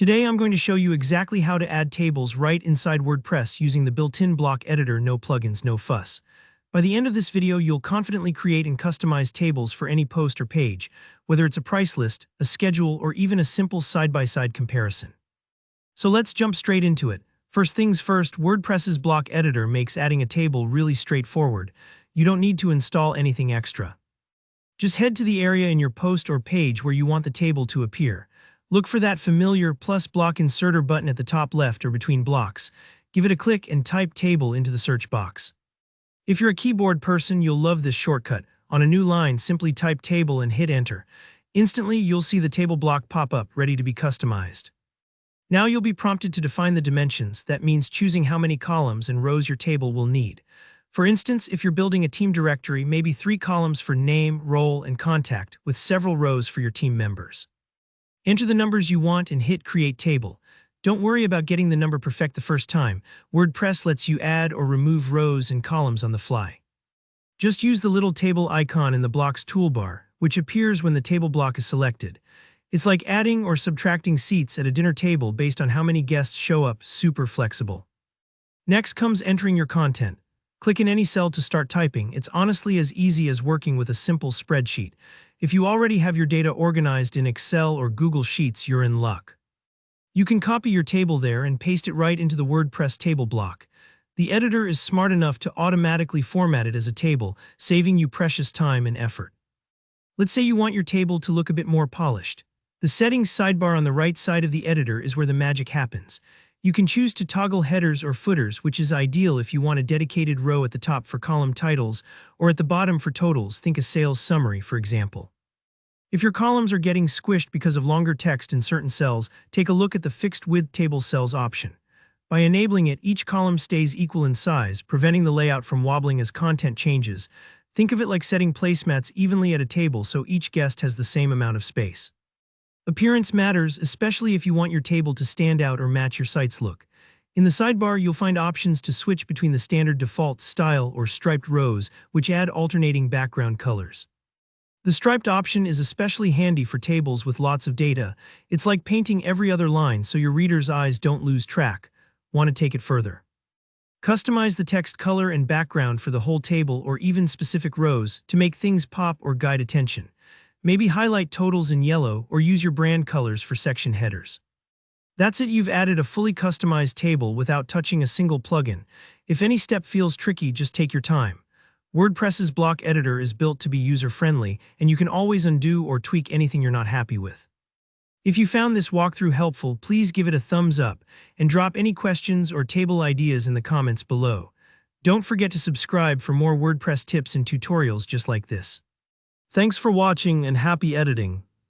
Today I'm going to show you exactly how to add tables right inside WordPress using the built-in block editor, no plugins, no fuss. By the end of this video, you'll confidently create and customize tables for any post or page, whether it's a price list, a schedule, or even a simple side-by-side comparison. So let's jump straight into it. First things first, WordPress's block editor makes adding a table really straightforward. You don't need to install anything extra. Just head to the area in your post or page where you want the table to appear. Look for that familiar plus block inserter button at the top left or between blocks. Give it a click and type table into the search box. If you're a keyboard person, you'll love this shortcut. On a new line, simply type table and hit enter. Instantly, you'll see the table block pop up, ready to be customized. Now you'll be prompted to define the dimensions. That means choosing how many columns and rows your table will need. For instance, if you're building a team directory, maybe 3 columns for name, role, and contact, with several rows for your team members. Enter the numbers you want and hit Create Table. Don't worry about getting the number perfect the first time. WordPress lets you add or remove rows and columns on the fly. Just use the little table icon in the block's toolbar, which appears when the table block is selected. It's like adding or subtracting seats at a dinner table based on how many guests show up, super flexible. Next comes entering your content. Click in any cell to start typing. It's honestly as easy as working with a simple spreadsheet. If you already have your data organized in Excel or Google Sheets, you're in luck. You can copy your table there and paste it right into the WordPress table block. The editor is smart enough to automatically format it as a table, saving you precious time and effort. Let's say you want your table to look a bit more polished. The settings sidebar on the right side of the editor is where the magic happens. You can choose to toggle headers or footers, which is ideal if you want a dedicated row at the top for column titles or at the bottom for totals. Think a sales summary, for example. If your columns are getting squished because of longer text in certain cells, take a look at the fixed width table cells option. By enabling it, each column stays equal in size, preventing the layout from wobbling as content changes. Think of it like setting placemats evenly at a table so each guest has the same amount of space. Appearance matters, especially if you want your table to stand out or match your site's look. In the sidebar, you'll find options to switch between the standard default style or striped rows, which add alternating background colors. The striped option is especially handy for tables with lots of data. It's like painting every other line so your reader's eyes don't lose track. Want to take it further? Customize the text color and background for the whole table or even specific rows to make things pop or guide attention. Maybe highlight totals in yellow or use your brand colors for section headers. That's it, you've added a fully customized table without touching a single plugin. If any step feels tricky, just take your time. WordPress's block editor is built to be user-friendly, and you can always undo or tweak anything you're not happy with. If you found this walkthrough helpful, please give it a thumbs up and drop any questions or table ideas in the comments below. Don't forget to subscribe for more WordPress tips and tutorials just like this. Thanks for watching and happy editing.